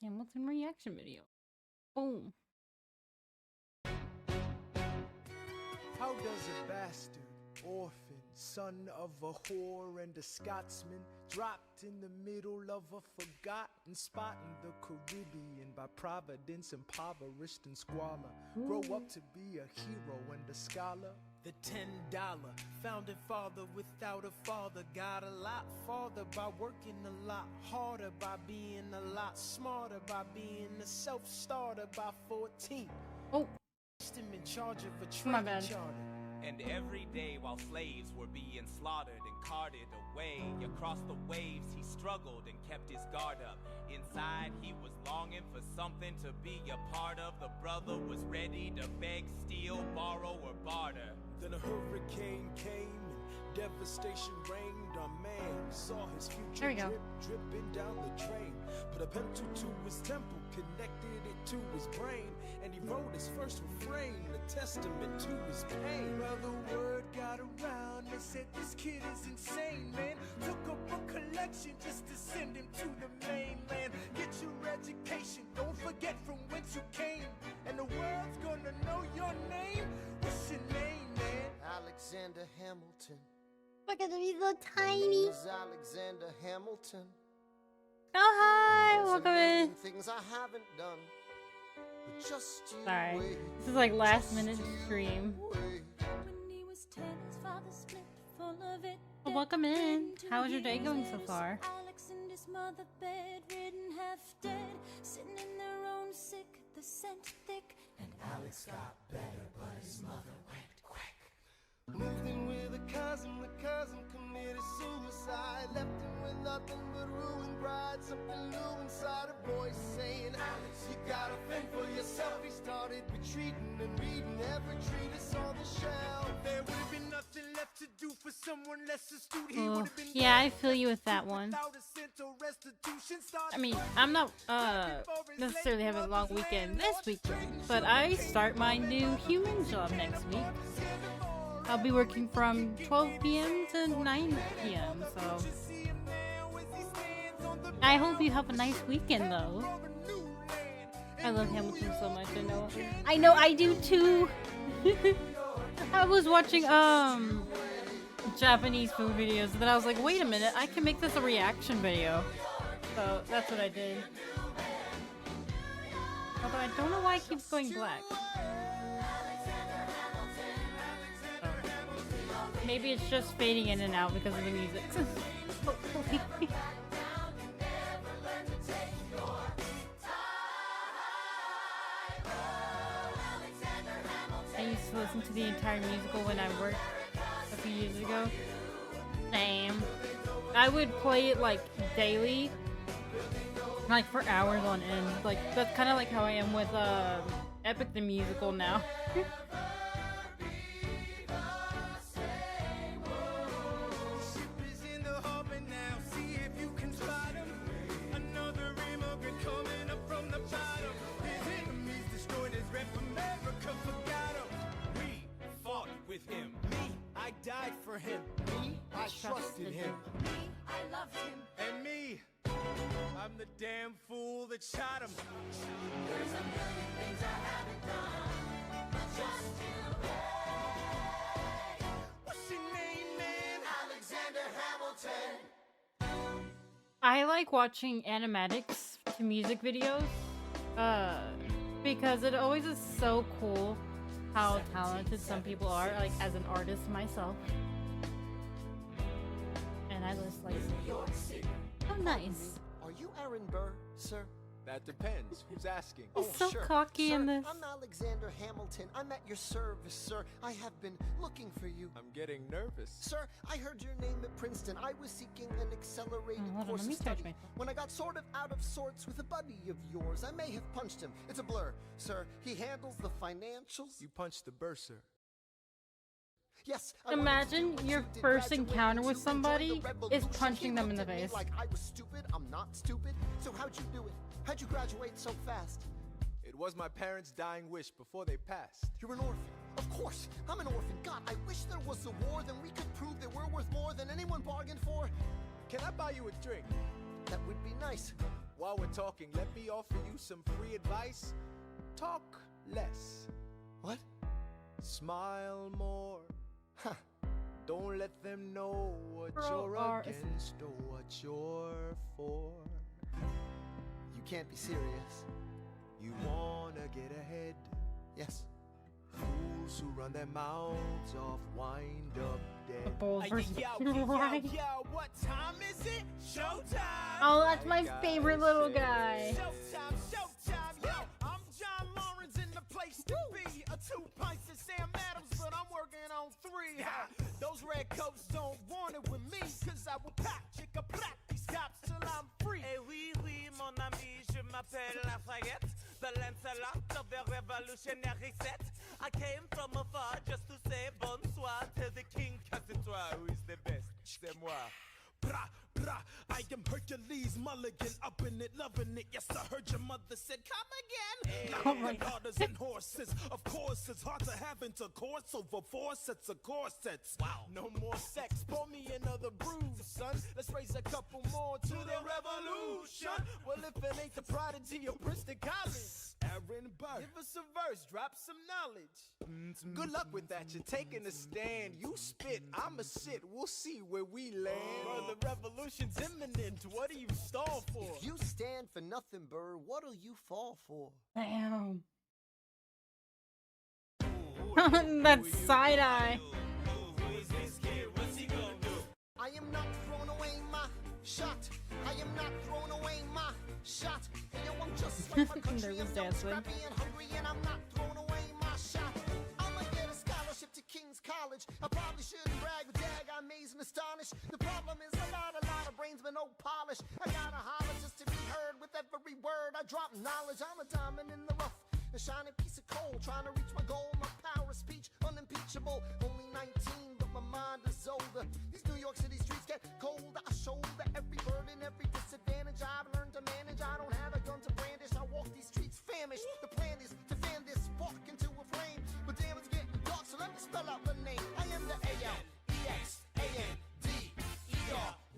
Hamilton reaction video. Boom. How does a bastard, orphan, son of a whore and a Scotsman, dropped in the middle of a forgotten spot in the Caribbean by providence, impoverished and squalor, grow up to be a hero and a scholar? The $10 founding father without a father got a lot farther by working a lot harder, by being a lot smarter, by being a self-starter by 14. Oh, Him in charge of a my training bad. charter. And every day while slaves were being slaughtered and carted away across the waves, he struggled and kept his guard up. Inside he was longing for something to be a part of. The brother was ready to beg, steal, borrow, or barter. Then a hurricane came and devastation reigned. Our man saw his There future we go. dripping down the drain. Put a pencil to his temple, connected it to his brain, and he wrote his first refrain, a testament to his pain. Well, the word got around, they said this kid is insane, man. Took up a collection just to send him to the mainland. Get your education, don't forget from whence you came, and the world's gonna know your name. What's your name, man? Alexander Hamilton. Look at him, he's so tiny. Name's Alexander Hamilton. Oh, hi, There's a welcome million in. things I haven't done, but just you Sorry, wait. this is like last Just minute you stream. wait. When he was 10, his father split full of it. Well, welcome in. How is your day going so far? Alex and his mother bedridden, half dead, sitting in their own sick, the scent thick. And Alex got better, but his mother went quick. Moved in with a cousin, the cousin committed suicide. Left him with nothing but ruined pride. Something new inside a voice saying, Alex, you gotta fend for yourself. He started retreating and reading every treatise on the shelf. There would have been nothing left to do for someone less astute. He Oh, would have been yeah, I feel you with that one. without a cent or restitution. I mean, I'm not necessarily having a long weekend this weekend, but I start my new human job next week. I'll be working from 12 p.m. to 9 p.m. So I hope you have a nice weekend, though. I love Hamilton so much. I know I do too. I was watching Japanese food videos, and then I was like, wait a minute, I can make this a reaction video. So that's what I did. Although I don't know why it keeps going black. Maybe it's just fading in and out because of the music. I used to listen to the entire musical when I worked a few years ago. Same. I would play it like daily, like for hours on end. Like that's kind of like how I am with Epic the Musical now. I died for him. Me, I trusted him. Me, I loved him. And me, I'm the damn fool that shot him. There's a million things I haven't done, but just you wait. What's your name, man? Alexander Hamilton. I like watching animatics to music videos, because it always is so cool how talented some people are, like as an artist myself. And I just like, oh nice. Are you Aaron Burr, sir? That depends. Who's asking? He's so sure. cocky Sir, in this. I'm Alexander Hamilton. I'm at your service, sir. I have been looking for you. I'm getting nervous. Sir, I heard your name at Princeton. I was seeking an accelerated Hold on, course let me of touch study. myself. When I got sort of out of sorts with a buddy of yours, I may have punched him. It's a blur, sir. He handles the financials. You punched the bursar. Yes. I wanted to Imagine do what your you did, first graduate encounter and with to enjoy somebody the is revolution. punching He them in looked the at me face. Like I was stupid. I'm not stupid. So how'd you do it? How'd you graduate so fast? It was my parents' dying wish before they passed. You're an orphan. Of course, I'm an orphan. God, I wish there was a war, then we could prove that we're worth more than anyone bargained for. Can I buy you a drink? That would be nice. while we're talking, let me offer you some free advice. Talk less. What? Smile more. Don't let them know what Girl, you're are- against or what you're for. You can't be serious. You wanna get ahead. Yes. Fools who run their mouths off wind up The dead. Bulls versus Right. What time is it? Showtime! Oh, that's my favorite little guy. Showtime, yo! I'm John Lawrence in the place to be. 2 pints of Sam Adams, but I'm working on 3. Those red coats don't want it with me, cause I will pop, chicka pop these cops till I'm free. Eh oui, oui, mon ami, je m'appelle Lafayette, the Lancelot of the revolutionary set. I came from afar just to say bonsoir to the king, cause it's who is the best, c'est moi. Brah, brah, I am Hercules Mulligan, up in it, loving it. Yes, I heard your mother said, come again. Oh my God. Daughters and horses, of course, it's hard to have intercourse over 4 sets of corsets. Wow. No more sex, pour me another brew, son. Let's raise a couple more to the revolution. Well, if it ain't the prodigy of Princeton College, Aaron Burr. give us a verse, drop some knowledge. Good luck with that. You're taking a stand. You spit, I'ma sit. We'll see where we land. Bro, the revolution's imminent. What do you stall for? If you stand for nothing, Burr, what'll you fall for? Damn. That side eye. I am not throwing away my shot. I am not throwing away my shot. Hey, yo, I'm just like my country. There was I'm young, dancing. scrappy, and hungry, and I'm not throwing away my shot. I'ma get a scholarship to King's College. I probably shouldn't brag, but dag, I'm amazed and astonished. The problem is a lot of brains, but no polish. I gotta holler just to be heard with every word. I drop knowledge. I'm a diamond in the rough, a shining piece of coal, trying to reach my goal. My power of speech, unimpeachable. Only 19, but my mind is older. These New York City streets get colder. I shoulder every burden, every disadvantage I've learned to manage. I don't have a gun to brandish. I walk these streets famished. The plan is to fan this spark into a flame. But damn, it's getting dark, so let me spell out the name. I am the A-L-E-X-A-N-D-E-R.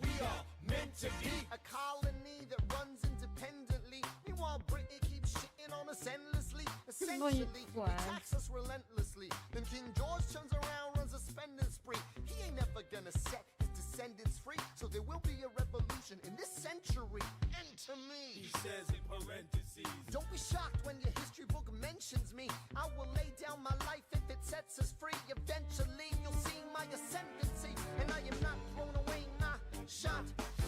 We are meant to be a colony that runs independently. Meanwhile, Britain keeps shitting on us endlessly. Essentially, they tax us relentlessly. Then King George turns around, runs a spending spree. He ain't never gonna set his descendants free. So there will be a revolution in this century. Enter me. He says in parentheses. Don't be shocked when your history book mentions me. I will lay down my life if it sets us free. Eventually, you'll see my ascendancy. And I am not throwing away my shot.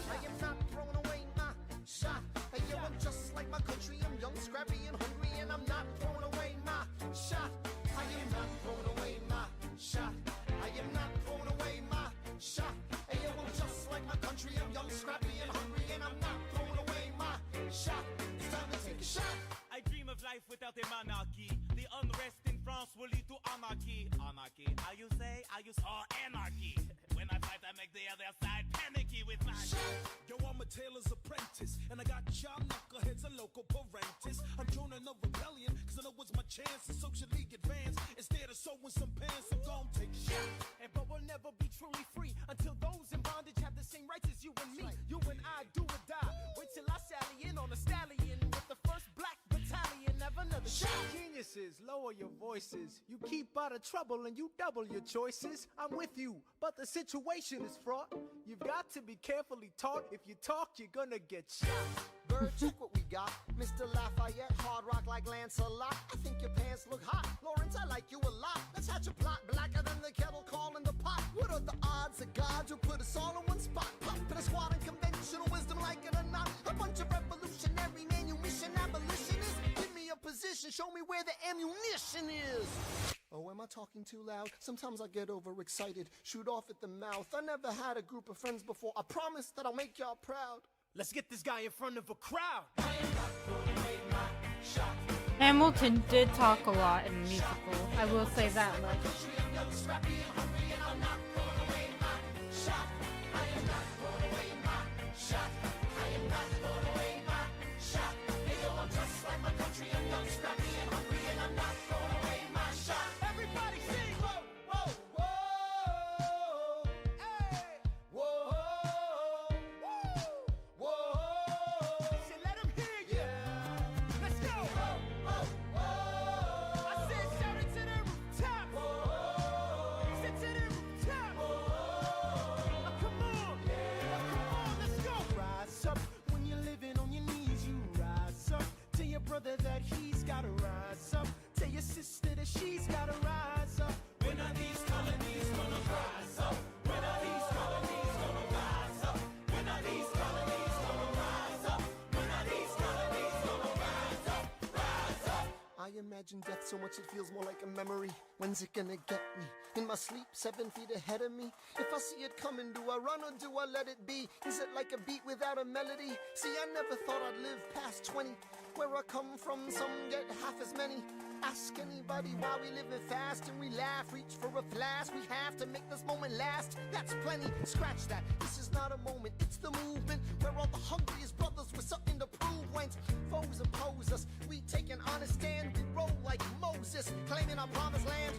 I am not throwing away my shot. Hey, yo, I'm just like my country. I'm young, scrappy, and hungry, and I'm not throwing away my shot. I am not throwing away my shot. I am not throwing away my shot. Hey, yo, I'm just like my country. I'm young, scrappy, and hungry, and I'm not throwing away my shot. It's time to take a shot. I dream of life without a monarchy. The unrest in France will lead to anarchy. Anarchy, how you say? I use anarchy. When I fight, I make the other side panicky with my Yo, I'm a tailor's apprentice, and I got y'all knuckleheads and local parentis. I'm joining a rebellion, cause I know it's my chance to socially advance. Instead of sewing some pants, I'm gon' take a shot. But we'll never be truly free until those in bondage have the same rights as you and me. You and I do or die. Wait till I sally in on a stallion with the first black battalion. Have another shot. Geniuses, lower your voices. You keep out of trouble and you double your choices. I'm with you, but the situation is fraught. You've got to be carefully taught. If you talk, you're gonna get shot. Bird, check what we got. Mr. Lafayette, hard rock like Lancelot. I think your pants look hot. Lawrence, I like you a lot. Let's hatch a plot blacker than the kettle calling the pot. What are the odds of God will put us all in one spot? Pop in a squad of conventional wisdom, like it or not. A bunch of revolutionary manumission abolitionists. Give me a position, show me where the ammunition is. Oh, am I talking too loud? Sometimes I get overexcited, shoot off at the mouth. I never had a group of friends before. I promise that I'll make y'all proud. Let's get this guy in front of a crowd. Hamilton did talk a lot in the musical. I will say that much. Everybody sing. Whoa, whoa, whoa. Hey. Whoa, whoa. Say, let him so much it feels more like a memory. When's it gonna get me? In my sleep, 7 feet ahead of me. If I see it coming, do I run or do I let it be? Is it like a beat without a melody? See, I never thought I'd live past 20. Where I come from, some get half as many. Ask anybody why we living fast and we laugh. Reach for a flask, we have to make this moment last. That's plenty, scratch that. This is not a moment, it's the movement. Where all the hungriest brothers with something to prove. When foes oppose us, we take an honest stand. We roll like Moses, claiming our promised land.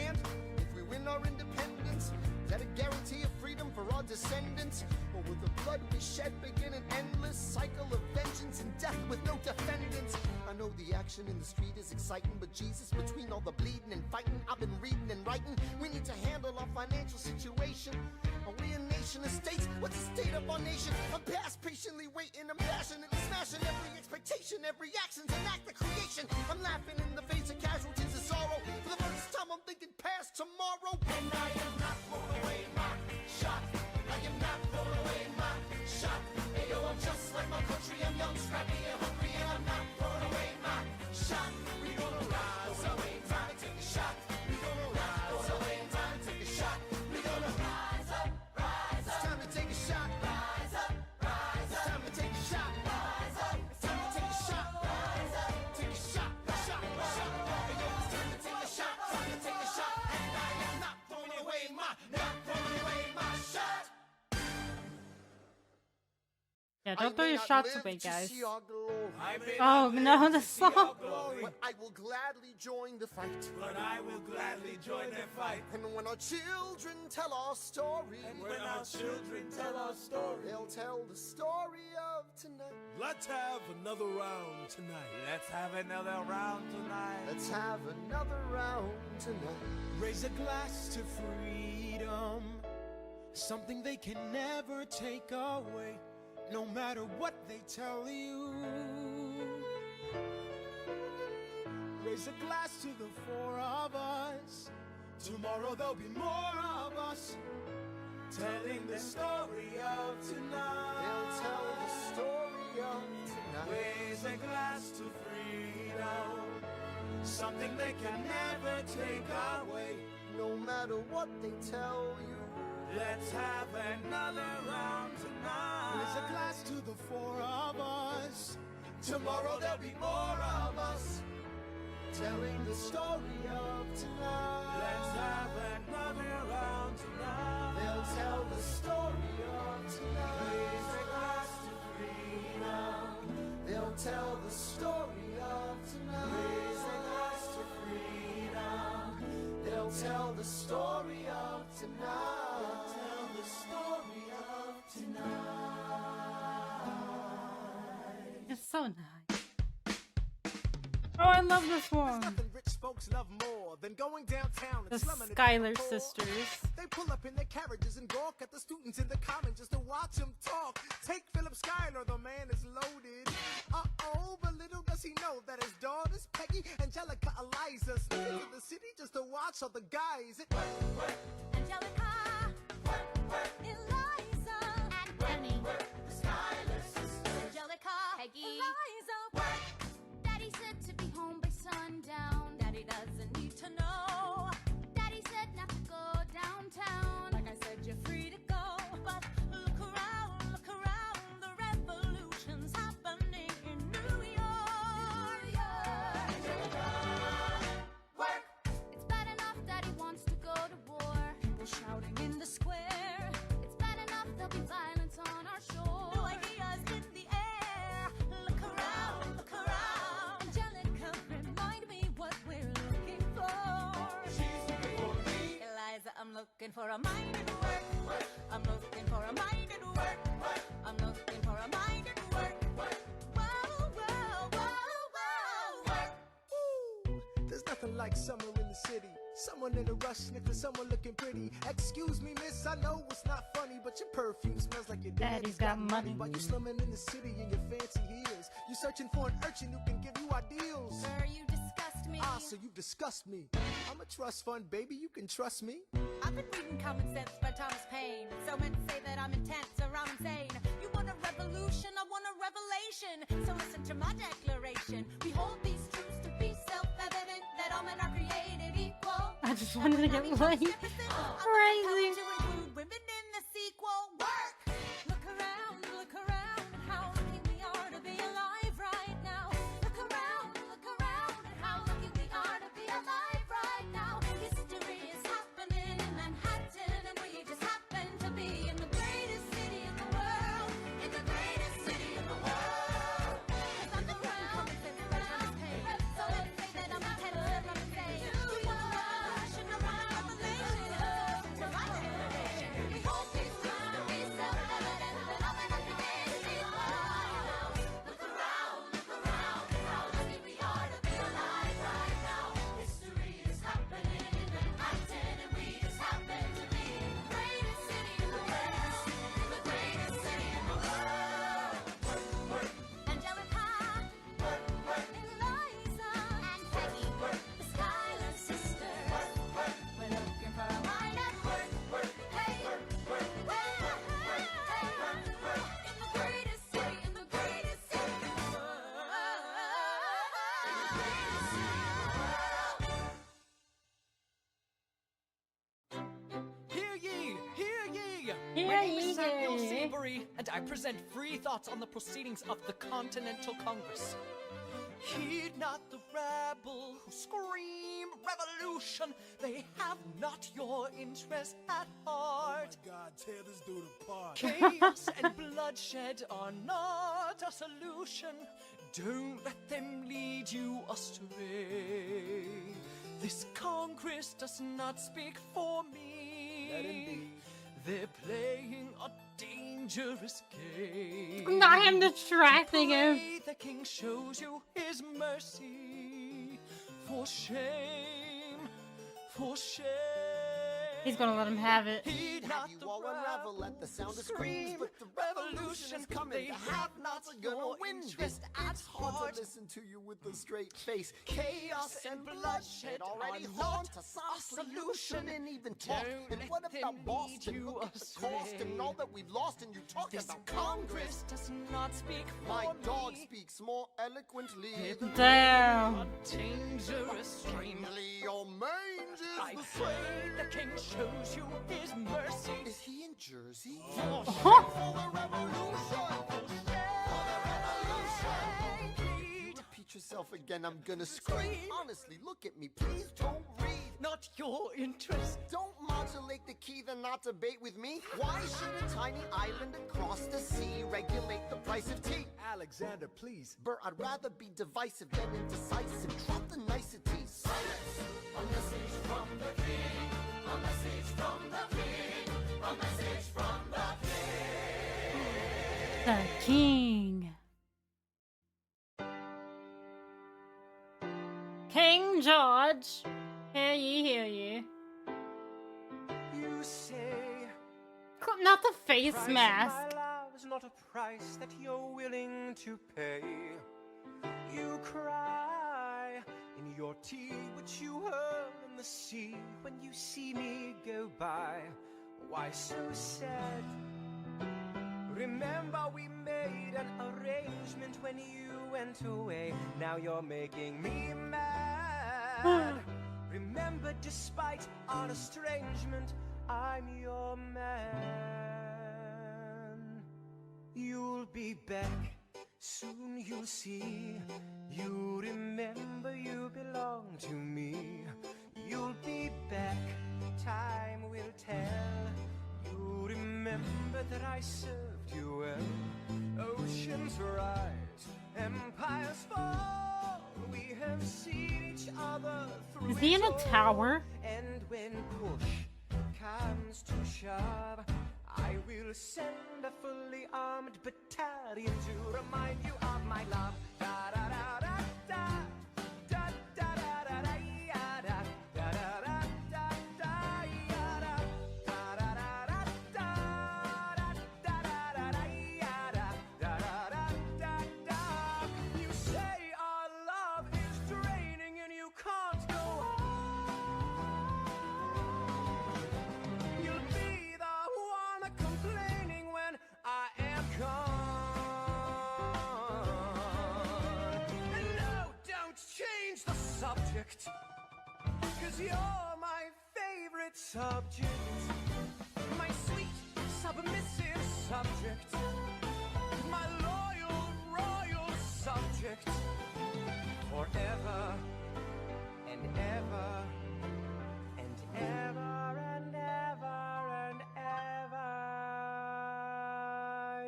And if we win our independence, is that a guarantee of freedom for our descendants? Or will the blood we shed begin an endless cycle of vengeance and death with no defendants? I know the action in the street is exciting, but Jesus, between all the bleeding and fighting, I've been reading and writing. We need to handle our financial situation. Are we a nation of states? What's the state of our nation? I'm past patiently waiting, I'm passionately smashing every expectation, every action's an act of creation. I'm laughing in the face of casualties of sorrow. For the first time I'm thinking past tomorrow. And I am not throwing away my shot. I am not throwing away my shot. Hey yo, I'm just like my country, I'm young, scrappy and hungry, and I'm not throwing away my shot. We gonna rise up, time to take a shot. We gonna rise up, time to take a shot. We gonna rise up, rise up. It's time to take a shot. Rise up, rise up. It's time to take a shot. Rise up. It's time to take a shot. Rise up. Take a shot, shot, shot. Hey yo, it's time to take a shot. Time to take a shot. And I am not throwing away my shot. Yeah, don't throw your shots away, guys. I may Oh not no, live the to see our song. glory, But I will gladly join the fight. but I will gladly join their fight. And when our children tell our story, And when our children tell our story, they'll tell the story of tonight. Let's have another round tonight. let's have another round tonight. Let's have another round tonight. Raise a glass to freedom, something they can never take away, no matter what they tell you. Raise a glass to the four of us. Tomorrow there'll be more of us, telling the story of tonight. They'll tell the story of tonight. Raise a glass to freedom, something they can never take away. No matter what they tell you. Let's have another round tonight. Raise a glass to the four of us. Tomorrow there'll be more of us, Telling the story of tonight. let's have another round tonight. They'll tell the story of Raise tonight. a glass to freedom, They'll tell the story of tonight. raise a glass to freedom, They'll tell the story of tonight. tell the story of tonight. It's so nice. Oh, I love this one. Nothing rich folks love more than going downtown and The slumming it Schuyler before. sisters. They pull up in their carriages and gawk at the students in the common just to watch them talk. Take Philip Schuyler, the man is loaded. Uh-oh, but little does he know that his daughters, Peggy, Angelica, Eliza, sneak into the city just to watch all the guys. Angelica, Eliza, and Penny, The Schuyler sisters. Angelica, Peggy, Eliza. Daddy said to be home by sundown. Daddy doesn't need to know. Daddy said not to go downtown. Like I said, you're free to go. But look around, the revolution's happening in New York. Work. It's bad enough Daddy wants to go to war. People shouting in the square. It's bad enough there'll be violence on our shore. New ideas in the air. Look around, Angelica, remind me what we're looking for. Eliza, I'm looking for a mind at work. I'm looking for a mind at work. I'm looking for a mind at work. Whoa, whoa, whoa, whoa. Work. Ooh, there's nothing like summer in the city. Someone in a rush, sniffing someone looking pretty. Excuse me, miss, I know it's not funny, but your perfume smells like your daddy's got money. While you slumming in the city in your fancy heels, you searching for an urchin who can give you ideals. Sir, you disgust me. Ah, so you disgust me. I'm a trust fund, baby, you can trust me. I've been reading Common Sense by Thomas Paine. So men say that I'm intense or I'm insane. You want a revolution, I want a revelation. So listen to my declaration. Behold these truths to be self-evident, that all men are created equal. I just wanted to get laid. Crazy. To include women in the sequel. Work! Look around at how lucky we are to be alive right now. Look around at how lucky we are to be alive right now. History is happening in Manhattan, and we just happen to be in the greatest city in the world. In the greatest city in the world. 'Cause I'm the crown, so let's say that I'm a head of the day. Do you rush and around revelation to my generation? We hope peace will be self-evident that I'm an created equal. Look around at how lucky we are to be alive right now. History is happening in Manhattan, and we just happen to be in the greatest city in the world. In the greatest city in the world. Angelica, Eliza, and Peggy, the Schuyler sisters. We're looking for a mind at work. Hey, in the greatest city in the greatest city in the world. Hear ye! Hear ye! Hear My name ye, is Samuel hear ye. Seabury, and I present free thoughts on the proceedings of the Continental Congress. Heed not the rabble who scream revolution. They have not your interest at heart. God, tear this dude apart. Chaos and bloodshed are not a solution. Don't let them lead you astray. This Congress does not speak for me. Let him be. They're playing a dangerous game. Not him distracting him. Pray the king shows you his mercy. For shame, for shame. He's gonna let him have it. Heed Have not you the all unravel rabble at the sound of who screams, scream but the revolution is coming. They The have not have-nots are gonna your win. interest at It's hard heart. to listen to you with a straight face. Chaos and bloodshed already are haunt not us. a Honestly, you solution. shouldn't even talk. Don't And let what them about lead Boston? you Look at the cost and astray. all that we've lost, and you talk This about Congress does not speak for My dog me. speaks more eloquently than Damn. A dangerous game. Strangely, your mange I is the pray same. the king shows you his mercy. Is he in Jersey? For You repeat yourself again, I'm gonna scream. Honestly, look at me, please don't read. not your interest. Don't modulate the key, then not debate with me. Why should a tiny island across the sea regulate the price of tea? Alexander, please. Bert, I'd rather be divisive than indecisive. Drop the niceties. The king. King George. Hear ye, hear ye. You say Not the face price mask. of my love is not a price that you're willing to pay. You cry in your tea, which you hurl in the sea when you see me go by. Why so sad? Remember we made an arrangement when you went away. Now you're making me mad. Remember, despite our estrangement, I'm your man. You'll be back, soon you'll see. You remember you belong to me. You'll be back, time will tell. You remember that I served you well. Oceans rise, empires fall. We have seen each other through. Is he in it a all. tower? And when push comes to shove, I will send a fully armed battalion to remind you of my love. Da da da da da. Da da da da da ya da. Da da da da da ya da. Da da da da da. Da da da da ya da. Da da da da da. You say our love is draining and you can't go on. You'll be the one complaining when I am gone. And no, don't change the subject. 'cause you're my favorite subject, my sweet submissive subject, my loyal royal subject, forever and ever and ever and ever and ever.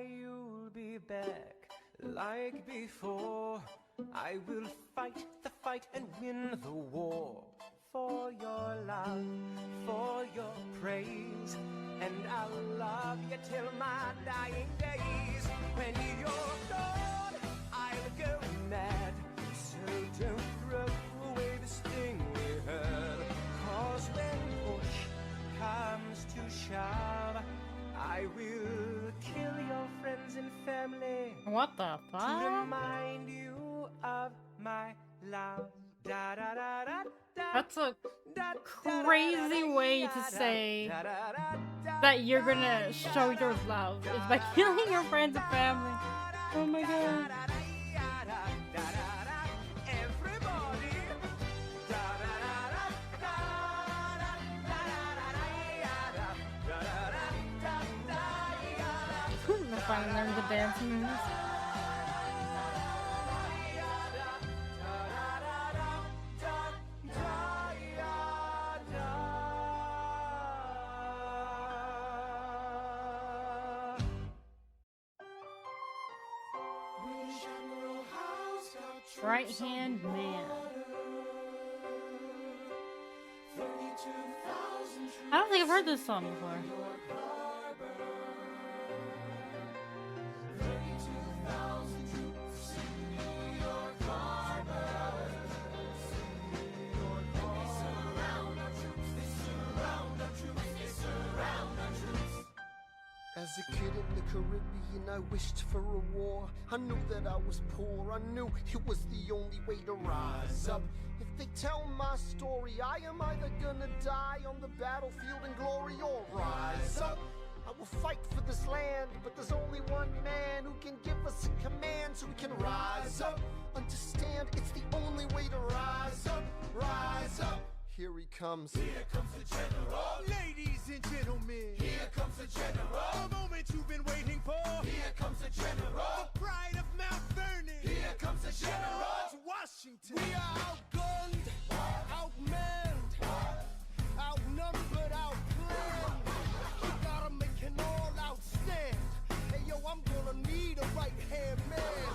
You'll be back like before. I will fight the fight and win the war for your love, for your praise, and I'll love you till my dying days. When you're gone, I'll go mad, so don't throw away the sting we had. 'Cause when push comes to shove, I will kill your friends and family What the to fuck? remind you of my love. Da da da da da. That's a Da, crazy way to say that you're gonna show your love is by killing your friends and family. Oh my god. Everybody. I finally learned the dance moves. Right hand man. I don't think I've heard this song before. As a kid in the Caribbean, I wished for a war. I knew that I was poor, I knew it was the only way to rise up. If they tell my story, I am either gonna die on the battlefield in glory or rise up. I will fight for this land, but there's only one man who can give us a command so we can rise up. Understand, it's the only way to rise up, rise up. Here he comes. Here comes the general. Ladies and gentlemen, Here comes the general. the moment you've been waiting for. Here comes the general. The pride of Mount Vernon. Here comes the general. George Washington. We are outgunned, outmanned, outnumbered, outplanned. We gotta make an all-out stand. Hey yo, I'm gonna need a right-hand man.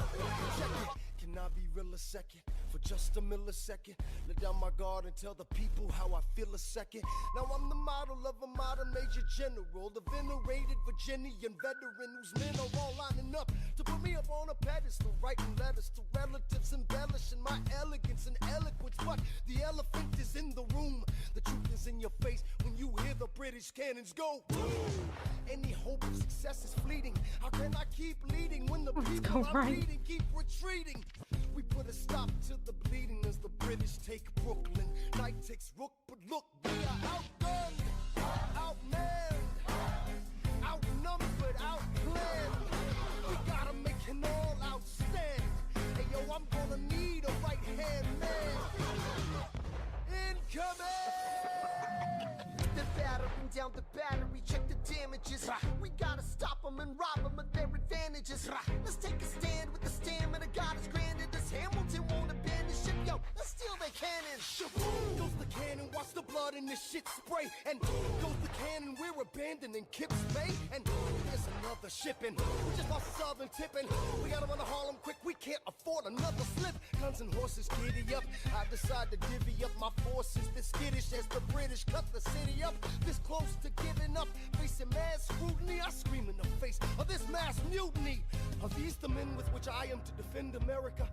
Check it. Can I be real a second? For just a millisecond, let down my guard and tell the people how I feel a second. Now I'm the model of a modern major general, the venerated Virginian veteran whose men are all lining up to put me up on a pedestal, writing letters to relatives, embellishing my elegance and eloquence. But the elephant is in the room, the truth is in your face when you hear the British cannons go boom. Any hope of success is fleeting. How can I keep leading when the people go I'm right. leading keep retreating? We put a stop to the bleeding as the British take Brooklyn. Night takes Rook, but look, we are outgunned, outmanned, outnumbered, outplanned. We gotta make an all-out stand. Hey yo, I'm gonna need a right-hand man. Incoming! They're battering down the battery, check the damages. We gotta stop them and rob them of their advantages. Let's take a stand with the stamina God has granted us. Hamilton won't abandon ship, yo, let's steal their cannon. Shaboom! Goes the cannon, watch the blood in this shit spray. And goes the cannon, we're abandoning Kips Bay. And there's another shipping, we just lost southern tipping. We gotta run to Harlem quick, we can't afford another slip. Guns and horses giddy up, I decide to divvy up my forces. This skittish as the British cut the city up. This close to giving up, facing mass scrutiny. I scream in the face of this mass mutiny. Are these the men with which I am to defend America?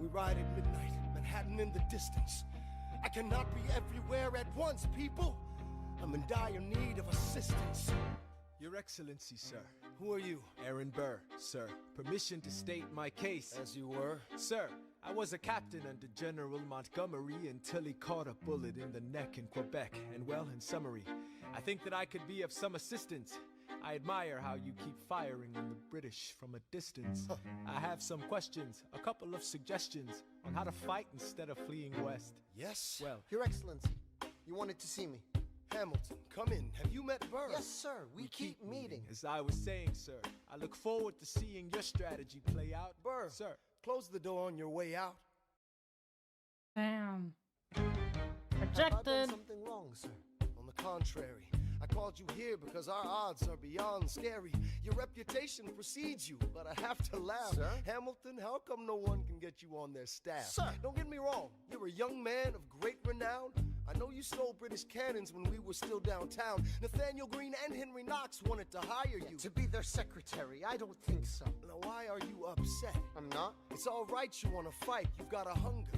We ride at midnight, Manhattan in the distance. I cannot be everywhere at once, people. I'm in dire need of assistance. Your Excellency, sir. Who are you? Aaron Burr, sir. Permission to state my case. As you were. Sir, I was a captain under General Montgomery until he caught a bullet in the neck in Quebec. And well, in summary, I think that I could be of some assistance. I admire how you keep firing on the British from a distance. I have some questions, a couple of suggestions on how to fight instead of fleeing west. Yes? Well, Your Excellency, You wanted to see me? Hamilton, come in. Have you met Burr? Yes, sir. We keep meeting. As I was saying, sir, I look forward to seeing your strategy play out. Burr, Sir. close the door on your way out. Damn. Have I done Rejected. something wrong, sir? On the contrary, I called you here because our odds are beyond scary. Your reputation precedes you, but I have to laugh. Sir? Hamilton, how come no one can get you on their staff? Sir! Don't get me wrong, you're a young man of great renown. I know you stole British cannons when we were still downtown. Nathaniel Greene and Henry Knox wanted to hire you. To be their secretary, I don't think so. Now why are you upset? I'm not? It's all right you want to fight, you've got a hunger.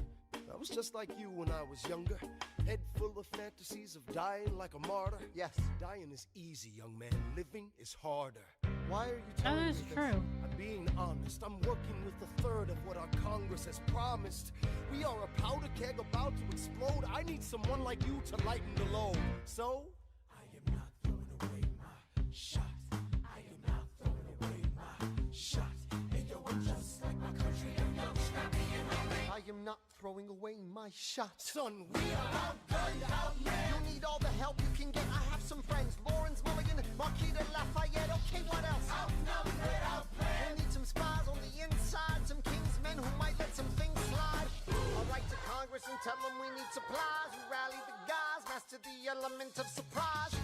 I was just like you when I was younger. Head full of fantasies of dying like a martyr. Yes. Dying is easy, young man. Living is harder. Why are you That telling is me this? true. I'm being honest. I'm working with a third of what our Congress has promised. We are a powder keg about to explode. I need someone like you to lighten the load. So, I am not throwing away my shot. I am not throwing away my shot. And yo, I'm just like my country. And yo, scrappy and hungry. I am not throwing away my shot. Son, we are outgunned, outmanned. You need all the help you can get. I have some friends. Lawrence Mulligan, Marquis de Lafayette. Okay, what else? Outnumbered, outplanned. We'll need some spies on the inside. Some kingsmen who might let some things slide. I'll write to Congress and tell them we need supplies. We rally the guys, master the element of surprise.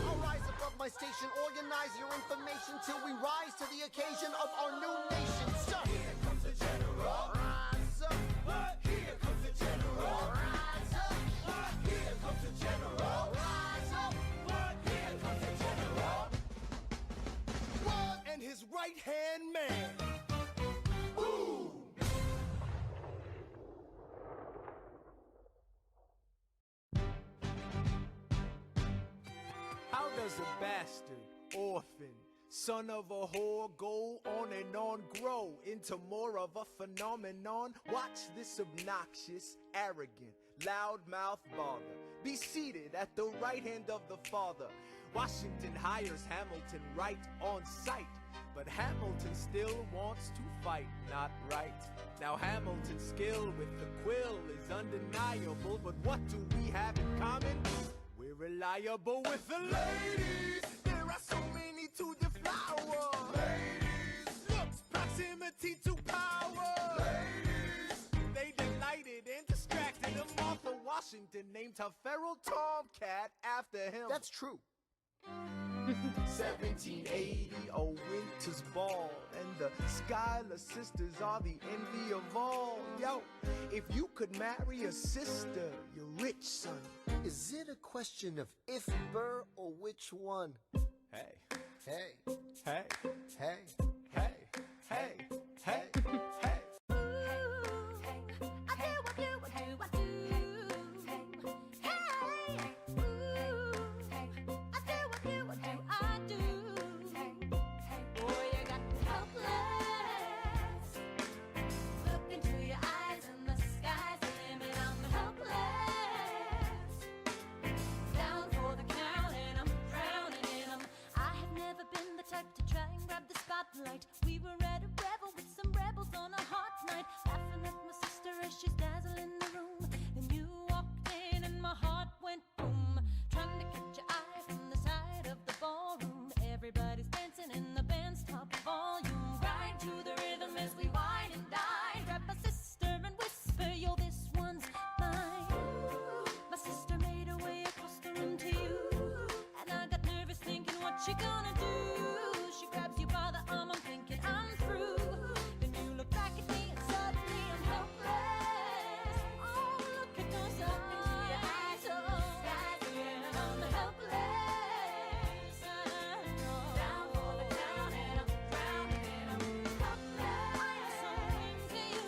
I'll rise above my station, organize your information till we rise to the occasion of our new nation. Sir, Here comes the general. rise up. Here comes the general. Rise up. Here comes the general. Rise up. Here comes the general. And his right-hand man. Boom! How does a bastard, orphan, son of a whore go on and on, grow into more of a phenomenon? Watch this obnoxious, arrogant, loudmouth bother be seated at the right hand of the father. Washington hires Hamilton right on sight, but Hamilton still wants to fight, not right. Now Hamilton's skill with the quill is undeniable, but what do we have in common? We're reliable with the ladies. There are so many to devour. Ladies, looks, proximity to power. Ladies, they delighted and distracted. And Martha Washington named her feral tomcat after him. That's true. 1780, a winter's ball, and the Schuyler sisters are the envy of all. Yo, if you could marry a sister, you're rich, son. Is it a question of if Burr or which one? Hey, Hey, hey, hey. hey, hey, hey, hey. We were at a revel with some rebels on a hot night, laughing at my sister as she's dazzling the room. Then you walked in and my heart went boom, trying to catch your eye from the side of the ballroom. Everybody's dancing in the band's top volume, grind to the rhythm as we wine and dine. Grab my sister and whisper, yo, this one's mine. My sister made her way across the room to you, and I got nervous thinking, what you gonna do? She grabs you by the arm, I'm thinking I'm through. Then you look back at me and suddenly I'm helpless. Oh, look at those eyes, oh, yeah, I'm helpless. Down for the count and I'm drowning and I'm helpless. I'm so into you.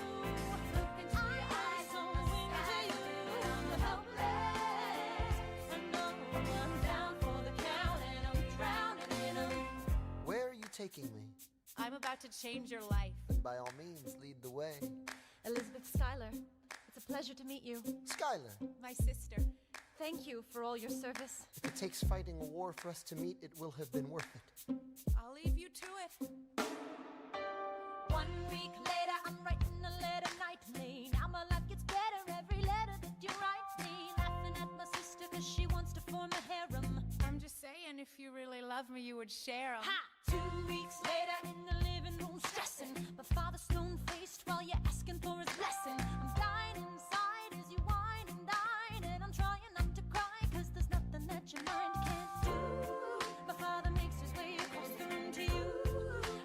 Look into your eyes, so into you. I'm helpless. I know I'm down for the count and I'm drowning and I'm. Where are you taking me? I'm about to change your life. Then by all means, lead the way. Elizabeth Schuyler, it's a pleasure to meet you. Schuyler, My sister. Thank you for all your service. if it takes fighting a war for us to meet, it will have been worth it. I'll leave you to it. 1 week later, I'm writing a letter nightly. Now my life gets better every letter that you write me. Laughing at my sister 'cause she form a harem. I'm just saying, if you really love me, you would share 'em. Ha! 2 weeks later in the living room stressing. My father stone-faced while you're asking for his blessing. I'm dying inside as you whine and dine, and I'm trying not to cry, cause there's nothing that your mind can't do. My father makes his way across the room to you.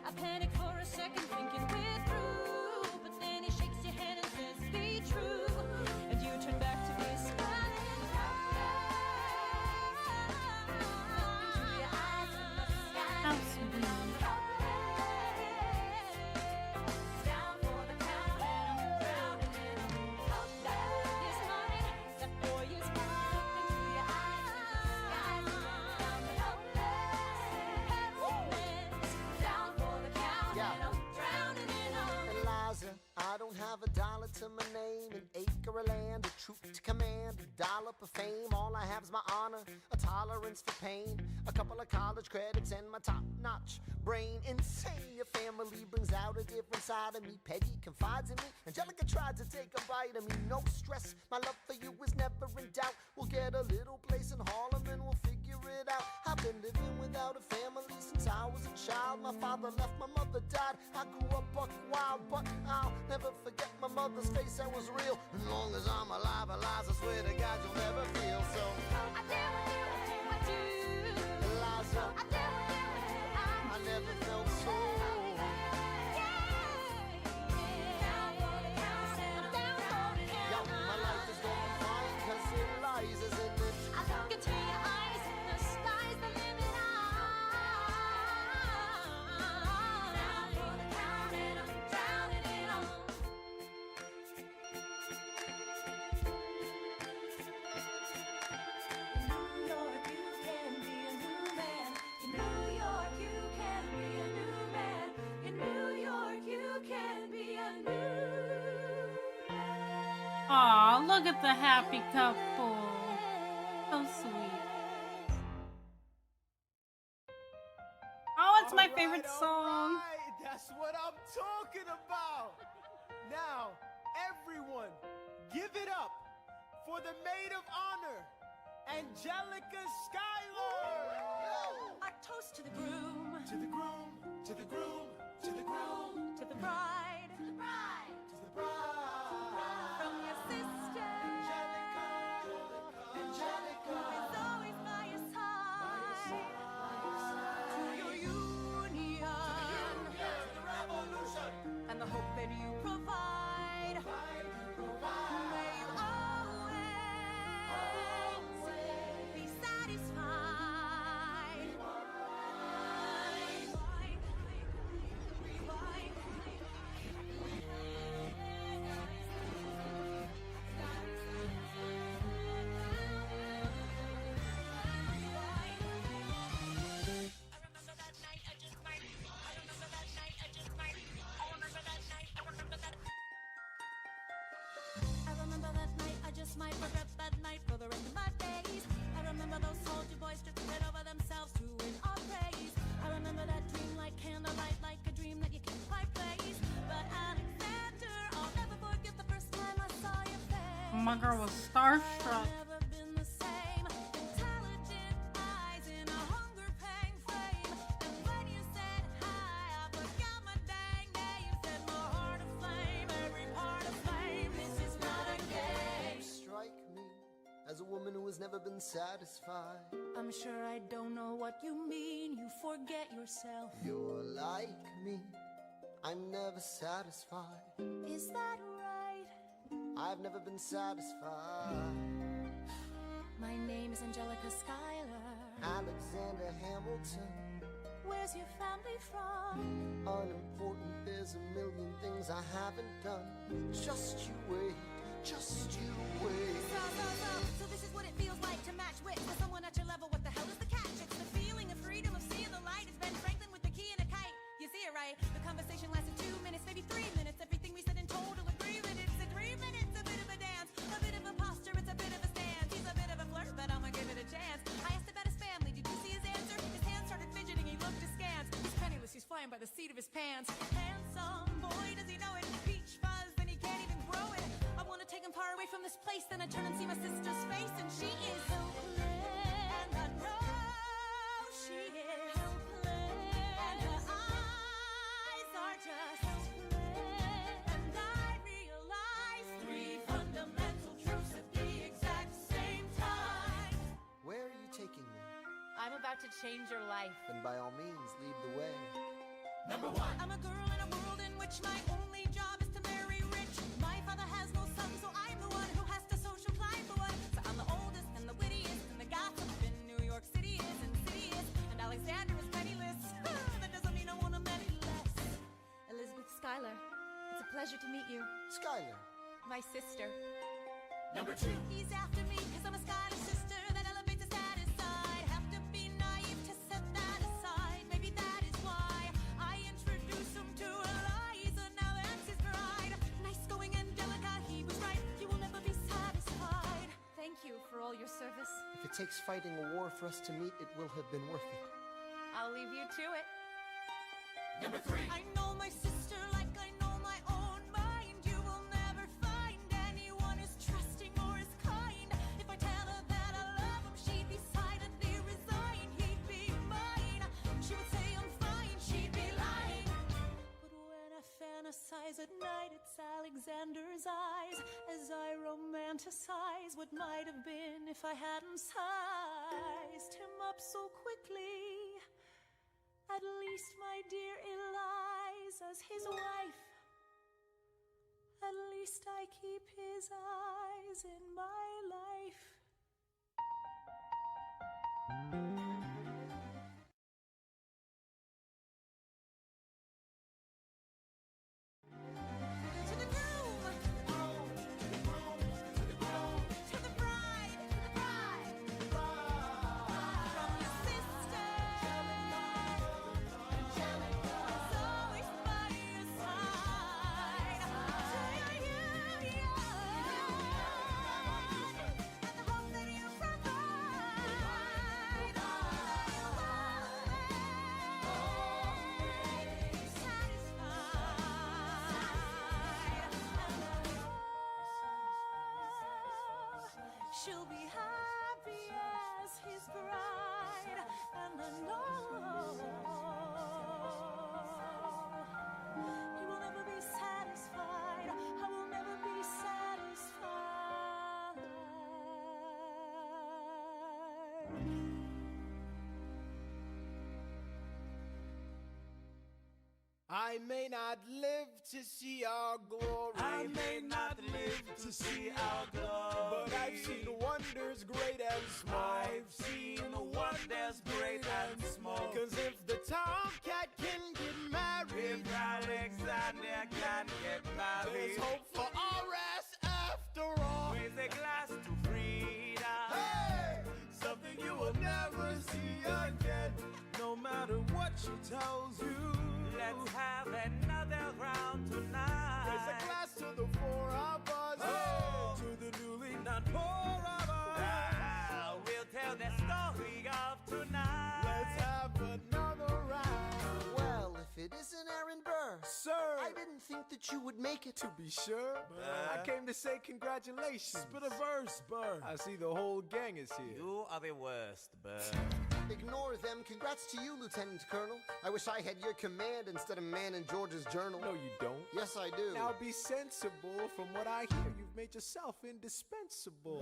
I panic for a second thinking we're through, but then he shakes your hand and says, be true. And you turn back to me smiling. Into your eyes in the sky. How sweet. Down for the count and I'm drowning in 'em. His mind, that boy is mine. Into your eyes in the skies. I'm helpless. Down for the count and I'm drowning in 'em. Eliza, I don't have a dollar to my name, an acre of land, a troop to command, a dollop of fame. All I have is my honor, a tolerance for pain, a couple of college credits, and my top-notch brain. Insane, your family brings out a different side of me. Peggy confides in me, Angelica tried to take a bite of me. No stress, my love for you is never in doubt. We'll get a little place in Harlem and we'll figure it out. I've been living without a family since I was a child. My father left, my mother died. I grew up buck wild, but I'll never forget my mother's face, that was real. As long as I'm alive, Eliza, I swear to God you'll never feel so. I do, I do. Eliza, I do, I never felt so. Yo, my life is going fine, cause Eliza's in it. I look into your eyes and the sky's the limit. Down for the count and I'm drowning in 'em. In New York, you can be a new man. In New York, you can be a new man. In New York, you can be a new man. Aw, look at the happy couple. So sweet. Oh, it's my favorite song. Alright, that's what I'm talking about. Now, everyone, give it up for the maid of honor, Angelica Schuyler. A toast to the groom, To the groom, to the groom, to the groom, to the bride, to the bride, to the bride. from your sister, Angelica, who is always by your side, to your union, and the hope that you provide. May you always be satisfied. I remember that night, I just might regret that night for the rest of my days. I remember those soldier boys stripping it over themselves to win our praise. I remember that dream like candlelight, like a dream that you can't quite place. But Alexander, I'll never forget the first time I saw your face. My girl was starstruck. I've never been the same. Intelligent eyes in a hunger pang frame. And when you said hi, I forgot my dang name. Set my heart aflame, every part of flame. This is not a game. Strike me as a woman who has never been satisfied. I'm sure I don't know what you mean. You forget yourself. You're like me, I'm never satisfied. Is that right? I've never been satisfied. My name is Angelica Schuyler. Alexander Hamilton, Where's your family from? unimportant, there's a million things I haven't done. Just you wait, just you wait. So this is what it feels like to match wits with someone at your level. What the hell is the catch? It's the feeling of freedom, of seeing the light. It's Ben Franklin with the key and a kite. You see it right? The conversation lasted 2 minutes, maybe 3 minutes. Everything we said in total agreement. It's a 3 minutes, a bit of a dance, a bit of a posture, it's a bit of a stance. He's a bit of a flirt, but I'ma give it a chance. I asked about his family. Did you see his answer? His hands started fidgeting. He looked askance. He's penniless. He's flying by the seat of his pants. Handsome boy, does he know it? Peach fuzz, then he can't even grow it. I wanna take him far away from this place. Then I turn and see my sister's face, and she is hopeless. to change your life. Then by all means, lead the way. Number 1. I'm a girl in a world in which my only job is to marry rich. My father has no son, so I'm the one who has to social climb the one. So I'm the oldest and the wittiest and the gossip in New York City is insidious. And Alexander is penniless. That doesn't mean I want him any less. Elizabeth Schuyler, it's a pleasure to meet you. Schuyler. My sister. Number 2. He's after me because I'm a Schuyler sister that elevates a status side. Have to be naive to set that aside. Maybe that is why I introduced him to Eliza. Now that's his bride. Nice going, Angelica, he was right. You will never be satisfied. Thank you for all your service. If it takes fighting a war for us to meet, it will have been worth it. I'll leave you to it. Number 3. I know my sister like I know my own mind. You will never find anyone as trusting or as kind. If I tell her that I love him, she'd be silently resign. He'd be mine. She would say I'm fine. She'd be lying. But when I fantasize at night, it's Alexander's eyes as I romanticize what might have been if I hadn't sized him up so quickly. At least, my dear Eliza's his wife. At least I keep his eyes in my life. To the groom, to the bride, from your sister. It's always by your side. To your union, and the hope that you provide. Satisfied. She'll be happy as his bride, and I know he will never be satisfied. I will never be satisfied. I may not live to see our glory. I may not live to see our glory, but I've seen wonders great and small. I've seen wonders great and small. Cause if the tomcat can get married, If Alexander can get married, there's hope for RS after all. raise a glass to freedom. Hey, something you will never see again, no matter what she tells you. Let's have another round tonight. Raise a glass to the 4 of us, Oh. to the newly not poor of us. We'll tell the story of tonight. Let's have another round. Well, if it isn't Aaron Burr. Sir, I didn't think that you would make it. to be sure, I came to say congratulations. Spit a verse, Burr. I see the whole gang is here. You are the worst, Burr. Ignore them. Congrats to you, Lieutenant Colonel. I wish I had your command instead of man in George's journal. No, you don't. Yes, I do. Now be sensible. From what I hear, you've made yourself indispensable.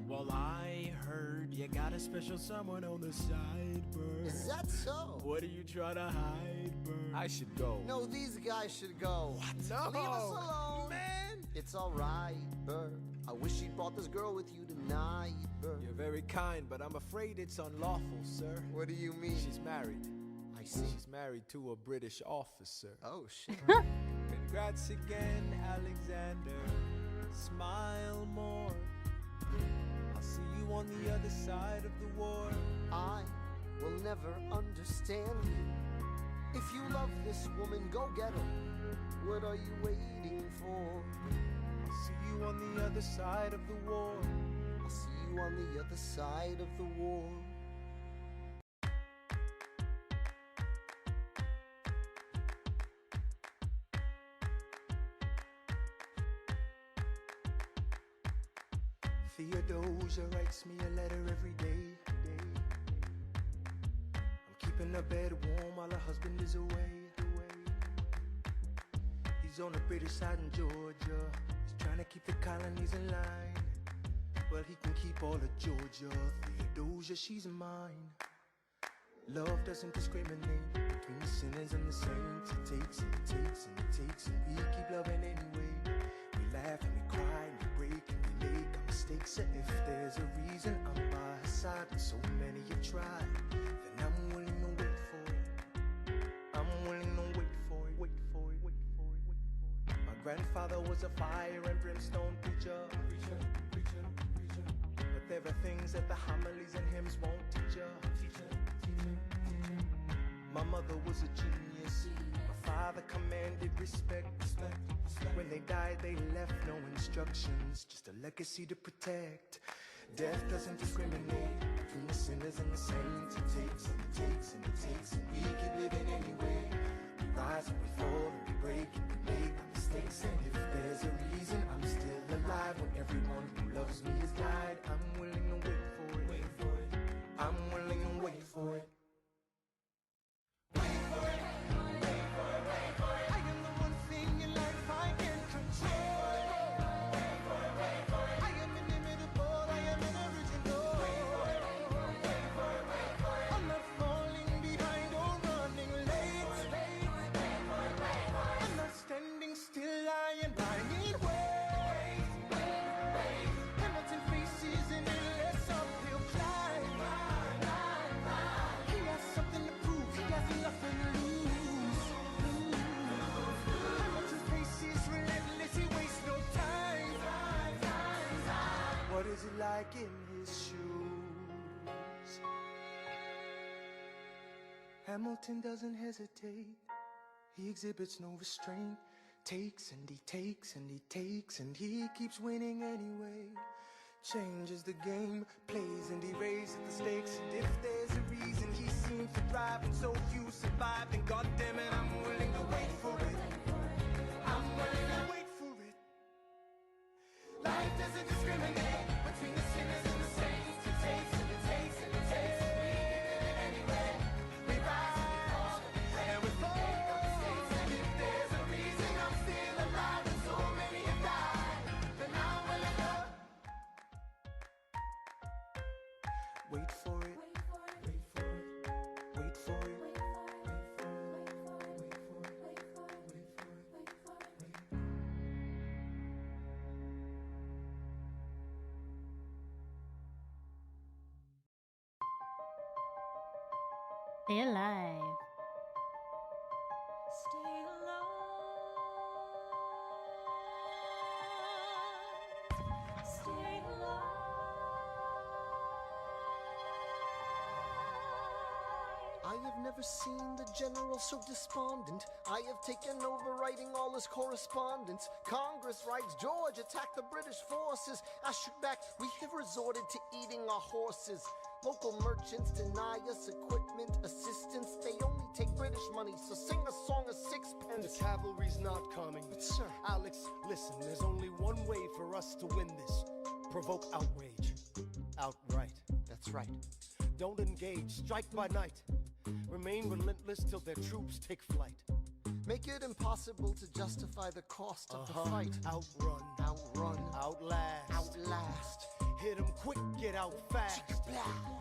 Well, I heard you got a special someone on the side, Burr. Is that so? What are you trying to hide, Burr? I should go. No, these guys should go. What? No. Leave us alone. Man. It's alright, Burr. I wish you'd brought this girl with you tonight, Burr. You're very kind, but I'm afraid it's unlawful, sir. What do you mean? She's married. I see. She's married to a British officer. Oh, shit. Congrats again, Alexander. Smile more. I'll see you on the other side of the war. I will never understand you. If you love this woman, go get her. What are you waiting for? I'll see you on the other side of the war. I'll see you on the other side of the war. Theodosia writes me a letter every day. I'm keeping her bed warm while her husband is away. He's on the British side in Georgia. He's trying to keep the colonies in line. Well, he can keep all of Georgia. Theodosia, she's mine. Love doesn't discriminate between the sinners and the saints. It takes and it takes and it takes, and we keep loving anyway. We laugh and we cry and we break and we make our mistakes. And if there's a reason I'm by her side, and so many have tried, then I'm willing to wait for it. I'm willing to wait for it, wait for it, wait for it, wait for it. My grandfather was a fire and brimstone preacher. But there are things that the homilies and hymns won't teach ya. My mother was a genius. My father commanded respect. When they died, they left no instructions, just a legacy to protect. Death doesn't discriminate between the sinners and the saints. It takes and it takes and it takes, and we keep living anyway. We rise and we fall and we break and we make our mistakes. And if there's a reason I'm still alive when everyone who loves me has died, I'm willing to wait for it. Wait for it. I'm willing to wait for it. What is it like in his shoes? Hamilton doesn't hesitate. He exhibits no restraint. Takes and he takes and he takes, and he keeps winning anyway. Changes the game, plays and he raises the stakes. And if there's a reason he seems to thrive, and so few survive, then goddammit, I'm willing to wait for it. I'm willing to wait for it. Life doesn't discriminate between the sinners and the saints. It takes and it takes and it takes, and we give it anyway. We rise and we fall. And if there's a reason I'm still alive and so many have died, then I'm willing to wait for it. Wait for it. Wait for it. Stay alive. Stay alive. Stay alive. I have never seen the general so despondent. I have taken over writing all his correspondence. Congress writes, George attacked the British forces. I shoot back, we have resorted to eating our horses. Local merchants deny us equipment, assistance. They only take British money, so sing a song of sixpence. The cavalry's not coming. But sir, Alex, listen, there's only one way for us to win this. Provoke outrage. Outright. that's right. Don't engage, strike by night. Remain relentless till their troops take flight. Make it impossible to justify the cost of the fight. Outrun. Outrun. Outlast. Outlast. Hit 'em quick, get out fast.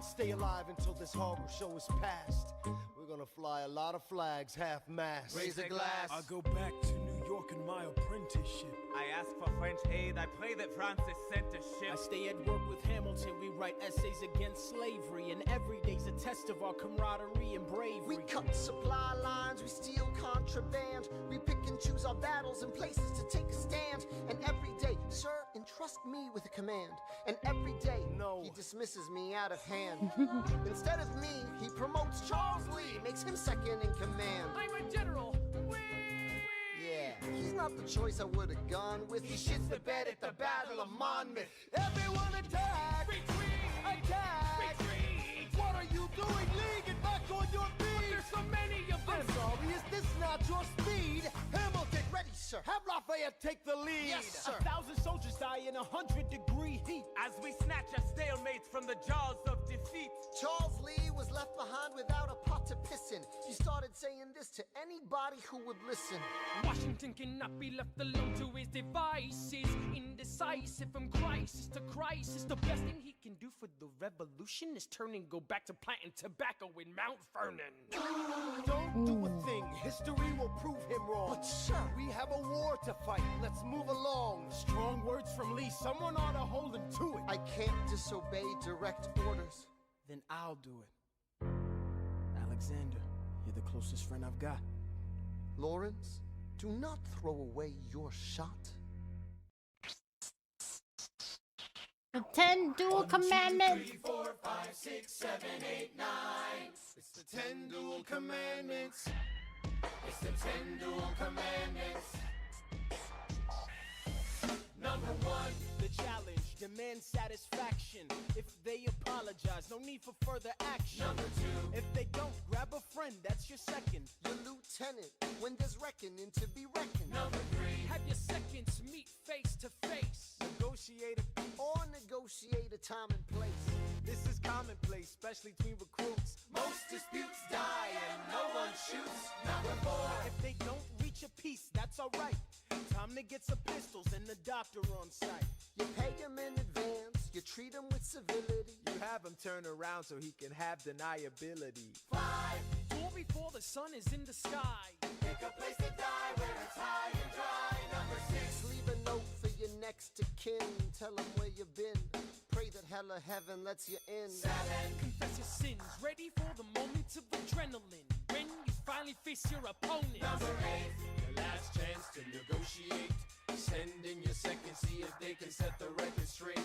Stay alive until this horrible show is past. We're gonna fly a lot of flags, half-mast. Raise a glass. I go back to New York in my apprenticeship. I ask for French aid, I pray that Francis sent a ship. I stay at work with Hamilton, we write essays against slavery, and every day's a test of our camaraderie and bravery. We cut supply lines, we steal contraband. We pick and choose our battles and places to take a stand. And every day, sir, entrust me with a command. And every day, he dismisses me out of hand. Instead of me, he promotes Charles Lee, makes him second in command. I'm a general. Yeah, he's not the choice I would have gone with. He shits the bed at the Battle of Monmouth. Everyone attack! Retreat! Attack! Retreat! What are you doing, Lee? Get back on your feet! There's so many of them! I'm sorry, is this not your speed? Hamilton, ready, sir. Have Lafayette take the lead! Yes, sir. 1,000 soldiers die in 100-degree heat. As we snatch a stalemate from the jaws of defeat. Charles Lee was left behind without a pot to piss listen. She started saying this to anybody who would listen. Washington cannot be left alone to his devices. Indecisive from crisis to crisis. The best thing he can do for the revolution is turn and go back to planting tobacco in Mount Vernon. Don't do a thing. History will prove him wrong. But sir, we have a war to fight. Let's move along. Strong words from Lee. Someone ought to hold him to it. I can't disobey direct orders. Then I'll do it. Alexander, you're the closest friend I've got. Lawrence, do not throw away your shot. The 10 dual commandments. 3, 4, 5, 6, 7, 8, 9. It's the 10 dual commandments. It's the 10 dual commandments. Number 1, the challenge demands satisfaction. If they apologize, no need for further action. Number 2, if they don't, grab a friend, that's your second. Your lieutenant, when there's reckoning to be reckoned. Number 3, have your seconds meet face to face. Negotiate or negotiate a time and place. This is commonplace, especially between recruits. Most disputes die and no one shoots. Number 4, if they don't reach a peace, that's alright. Time to get some pistols and the doctor on site. You pay him in advance, you treat him with civility. You have him turn around so he can have deniability. 5, duel before the sun is in the sky. Pick a place to die where it's high and dry. Number 6, leave a note for your next of kin. Tell him where you've been. Pray that hell or heaven lets you in. 7, confess your sins. Ready for the moments of adrenaline. When you finally face your opponent. Number 8, your last chance to negotiate. Send in your second, see if they can set the record straight.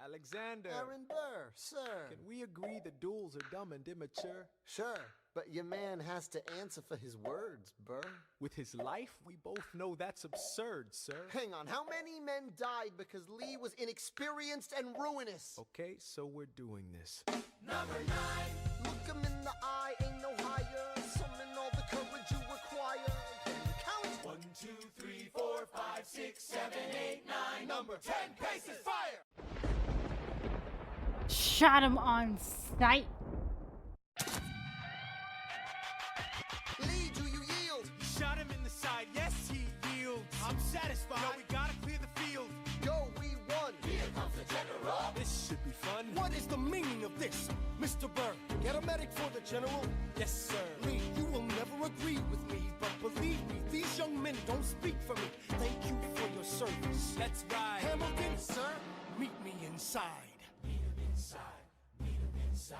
Alexander. Aaron Burr, sir. Can we agree the duels are dumb and immature? Sure, but your man has to answer for his words, Burr. With his life, we both know that's absurd, sir. Hang on, how many men died because Lee was inexperienced and ruinous? Okay, so we're doing this. Number 9, look him in the eye, ain't no higher. Summon all the courage you require. Can you count? 1, 2, 3, 4, 5, 6, 7, 8, 9. Number 10, paces, fire! Shot him on sight. Lee, do you yield? Shot him in the side, yes he yields. I'm satisfied. Yo, we gotta clear the field. Yo, we won. Here comes the general. This should be fun. What is the meaning of this, Mr. Burr? Get a medic for the general. Yes, sir. Lee, you will never agree with me, but believe me, these young men don't speak for me. Thank you for your service. That's right. Hamilton, sir, meet me inside. Meet him inside. Meet him inside.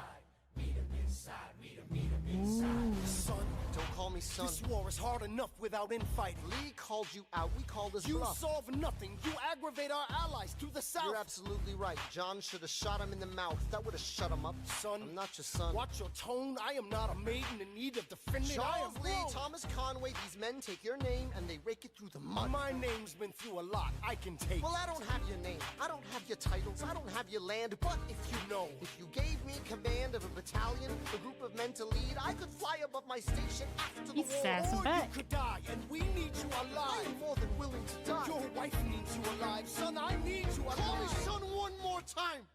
Meet him inside. Meet him inside. Son, don't call me son. This war is hard enough without infighting. Lee called you out. We called his You bluff. solve nothing. You aggravate our allies to the south. You're absolutely right. John should have shot him in the mouth. That would have shut him up. Son, I'm not your son. Watch your tone. I am not a maiden in need of defending. Charles Lee, Thomas Conway, these men take your name and they rake it through the mud. My name's been through a lot. I can take. Well, I don't have your name. I don't have your titles. I don't have your land. But if you know, if you gave me command of a battalion, a group of men to lead, I could fly above my station after the war. Or you could die, and we need you alive. I'm more than willing to die. Your wife needs you alive. Son, I need you alive. Call me son one more time.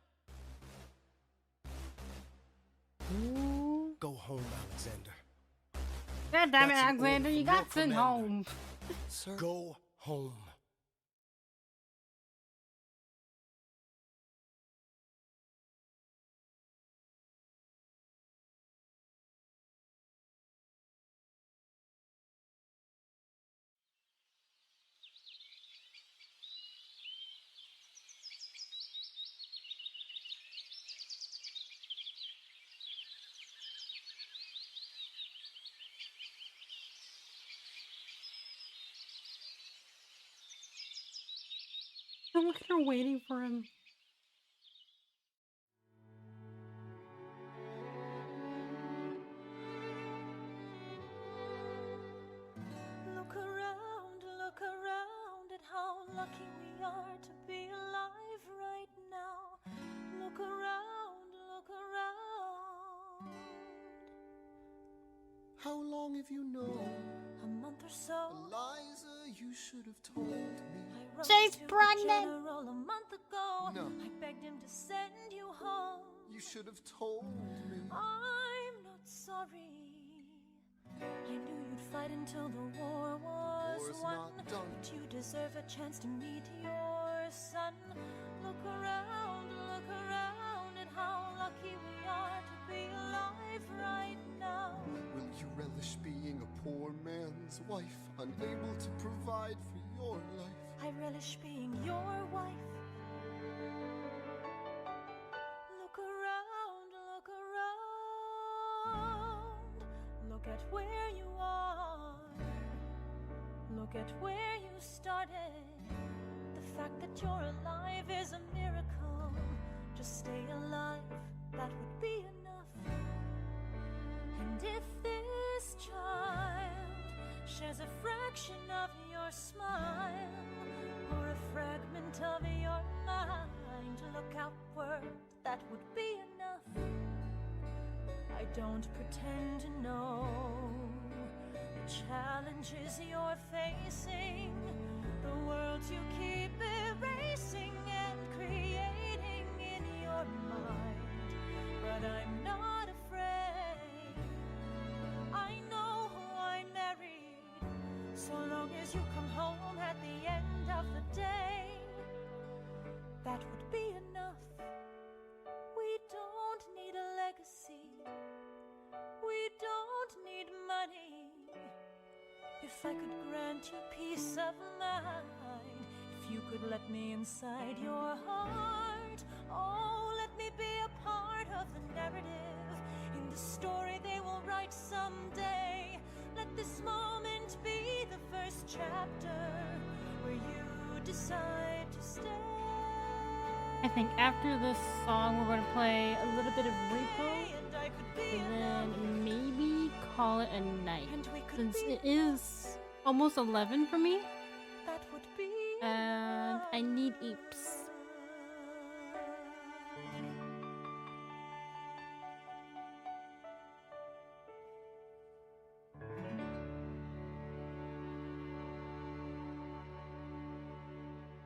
Go home, Alexander. God damn it, Alexander, you got sent home. Sir, go home. I'm kind of waiting for him. Look around at how lucky we are to be alive right now. Look around, look around. How long have you known? A month or so. Eliza, you should have told me. She's pregnant. General a month ago. No. I begged him to send you home. You should have told me. I'm not sorry. fight until the war was War's won. not done. But you deserve a chance to meet your son. Look around at how lucky we are to be alive right now. Will you relish being a poor man's wife, unable to provide for your life? I relish being your wife. Look around, look at where you are. Look at where you started. The fact that you're alive is a miracle. Just stay alive, that would be enough. And if this child shares a fraction of your smile, or a fragment of your mind, look outward, that would be enough. I don't pretend to know the challenges you're facing, the worlds you keep erasing and creating in your mind. But I'm not afraid, I know who I married. So long as you come home at the end of the day, that would be enough. We don't need a legacy, we don't need money. If I could grant you peace of mind, if you could let me inside your heart, oh, let me be a part of the narrative, in the story they will write someday. Let this moment be the first chapter where you decide to stay. I think after this song, we're going to play a little bit of Repo, and then maybe call it a night, since it is almost 11 for me, and I need eeps.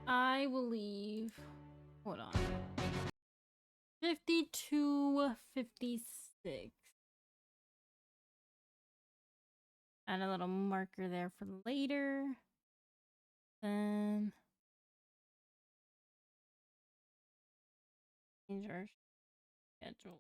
I will leave. Hold on. 52:56. And a little marker there for later. Then change our schedule.